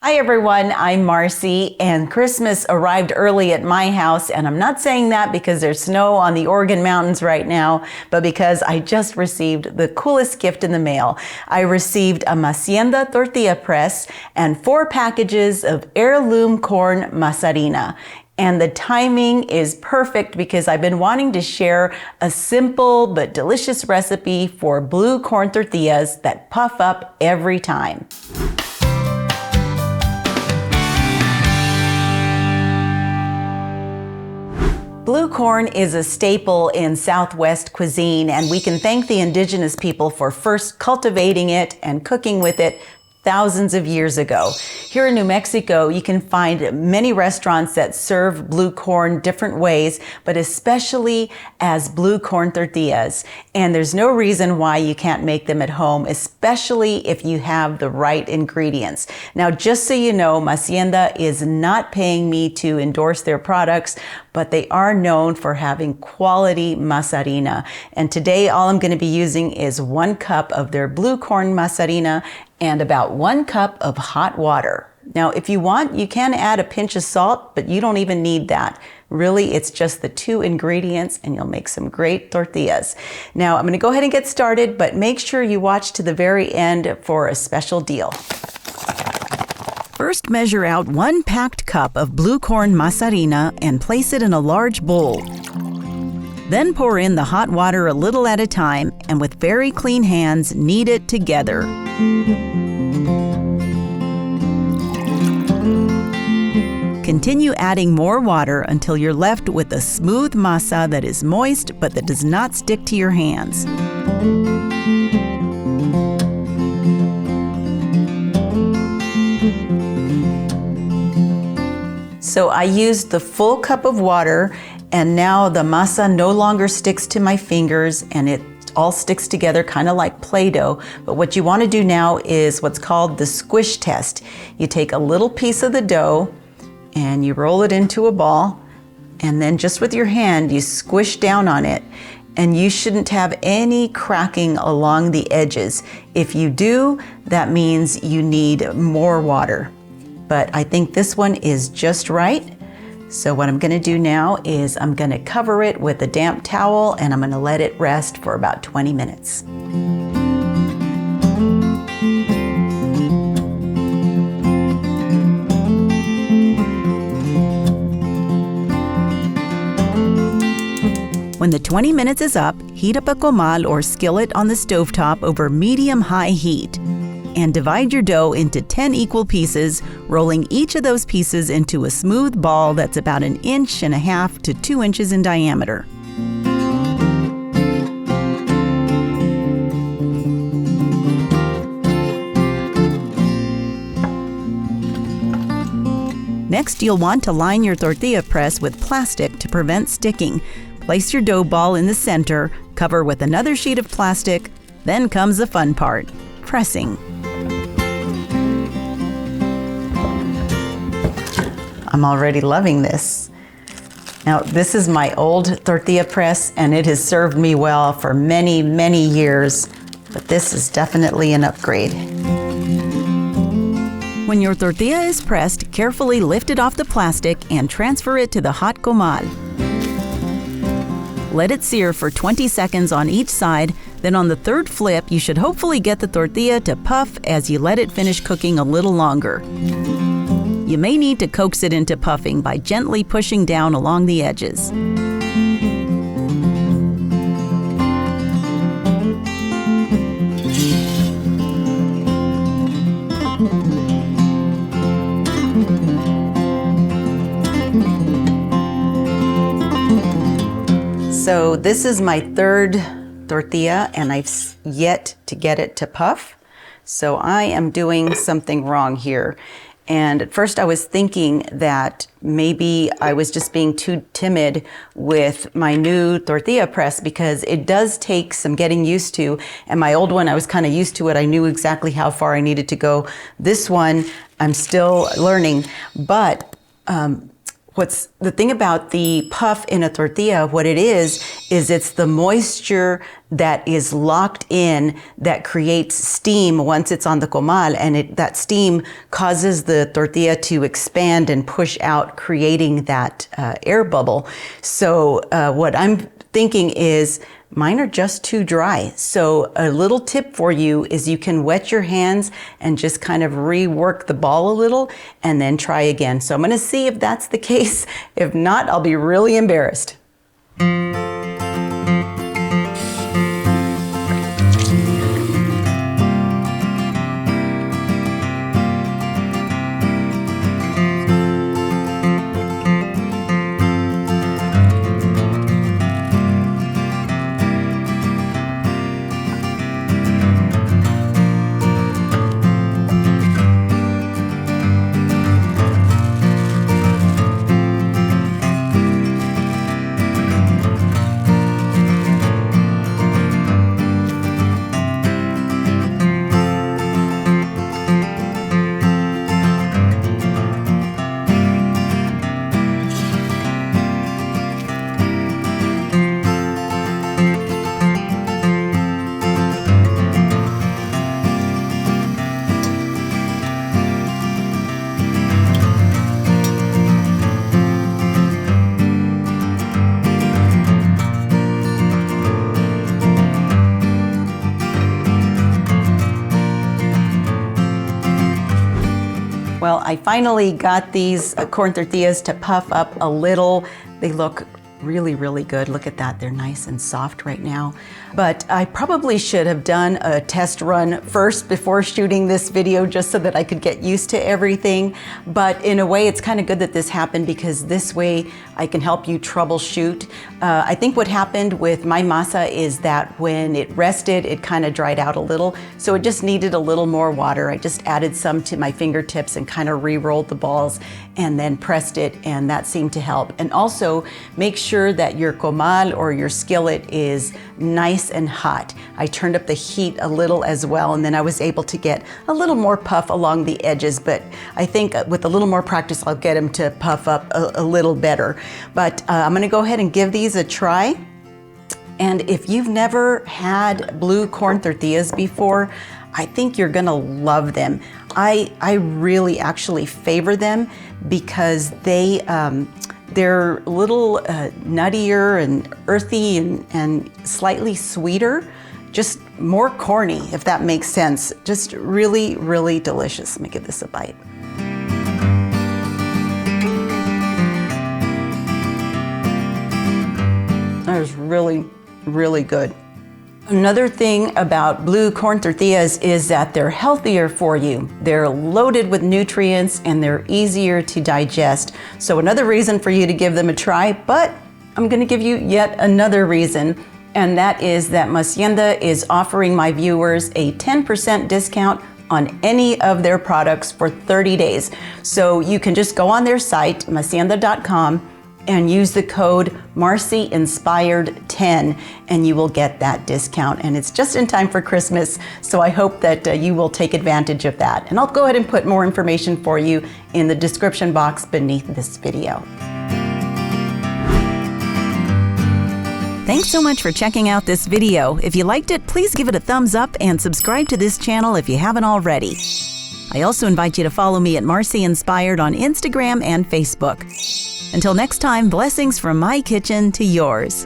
Hi everyone, I'm Marcy, and Christmas arrived early at my house, and I'm not saying that because there's snow on the Oregon mountains right now, but because I just received the coolest gift in the mail. I received a Masienda tortilla press and 4 packages of heirloom corn Masa Harina. And the timing is perfect because I've been wanting to share a simple but delicious recipe for blue corn tortillas that puff up every time. Blue corn is a staple in Southwest cuisine, and we can thank the indigenous people for first cultivating it and cooking with it thousands of years ago. Here in New Mexico, you can find many restaurants that serve blue corn different ways, but especially as blue corn tortillas. And there's no reason why you can't make them at home, especially if you have the right ingredients. Now, just so you know, Masienda is not paying me to endorse their products, but they are known for having quality Masa Harina. And today, all I'm going to be using is 1 cup of their blue corn Masa Harina and about 1 cup of hot water. Now, if you want, you can add a pinch of salt, but you don't even need that. Really, it's just the 2 ingredients and you'll make some great tortillas. Now, I'm going to go ahead and get started, but make sure you watch to the very end for a special deal. First, measure out 1 packed cup of blue corn Masa Harina and place it in a large bowl. Then pour in the hot water a little at a time, and with very clean hands, knead it together. Continue adding more water until you're left with a smooth masa that is moist but that does not stick to your hands. So I used the full cup of water, and now the masa no longer sticks to my fingers and it all sticks together kind of like Play-Doh. But what you want to do now is what's called the squish test. You take a little piece of the dough and you roll it into a ball, and then just with your hand you squish down on it, and you shouldn't have any cracking along the edges. If you do, that means you need more water. But I think this one is just right. So what I'm gonna do now is I'm gonna cover it with a damp towel and I'm gonna let it rest for about 20 minutes. When the 20 minutes is up, heat up a comal or skillet on the stovetop over medium-high heat. And divide your dough into 10 equal pieces, rolling each of those pieces into a smooth ball that's about 1.5 inches to 2 inches in diameter. Next, you'll want to line your tortilla press with plastic to prevent sticking. Place your dough ball in the center, cover with another sheet of plastic, then comes the fun part, pressing. I'm already loving this. Now, this is my old tortilla press, and it has served me well for many, many years, but this is definitely an upgrade. When your tortilla is pressed, carefully lift it off the plastic and transfer it to the hot comal. Let it sear for 20 seconds on each side, then on the 3rd flip, you should hopefully get the tortilla to puff as you let it finish cooking a little longer. You may need to coax it into puffing by gently pushing down along the edges. So this is my 3rd tortilla, and I've yet to get it to puff. So I am doing something wrong here. And at first I was thinking that maybe I was just being too timid with my new tortilla press, because it does take some getting used to. And my old one, I was kind of used to it. I knew exactly how far I needed to go. This one, I'm still learning. But what's the thing about the puff in a tortilla, what it is it's the moisture that is locked in that creates steam once it's on the comal, and that steam causes the tortilla to expand and push out, creating that air bubble. So what I'm thinking is mine are just too dry. So a little tip for you is you can wet your hands and just kind of rework the ball a little and then try again. So I'm going to see if that's the case. If not, I'll be really embarrassed. Well, I finally got these corn tortillas to puff up a little. They look really, really good. Look at that, they're nice and soft right now. But I probably should have done a test run first before shooting this video just so that I could get used to everything. But in a way, it's kind of good that this happened because this way I can help you troubleshoot. I think what happened with my masa is that when it rested, it kind of dried out a little. So it just needed a little more water. I just added some to my fingertips and kind of re-rolled the balls and then pressed it, and that seemed to help. And also make sure that your comal or your skillet is nice and hot. I turned up the heat a little as well, and then I was able to get a little more puff along the edges, but I think with a little more practice, I'll get them to puff up a little better. But I'm gonna go ahead and give these a try. And if you've never had blue corn tortillas before, I think you're gonna love them. I really actually favor them because they're a little nuttier and earthy and slightly sweeter, just more corny, if that makes sense. Just really, really delicious. Let me give this a bite. That is really, really good. Another thing about blue corn tortillas is that they're healthier for you. They're loaded with nutrients and they're easier to digest. So another reason for you to give them a try, but I'm gonna give you yet another reason, and that is that Masienda is offering my viewers a 10% discount on any of their products for 30 days. So you can just go on their site, masienda.com, and use the code MarcyInspired10 and you will get that discount. And it's just in time for Christmas, so I hope that you will take advantage of that. And I'll go ahead and put more information for you in the description box beneath this video. Thanks so much for checking out this video. If you liked it, please give it a thumbs up and subscribe to this channel if you haven't already. I also invite you to follow me at Marcy Inspired on Instagram and Facebook. Until next time, blessings from my kitchen to yours.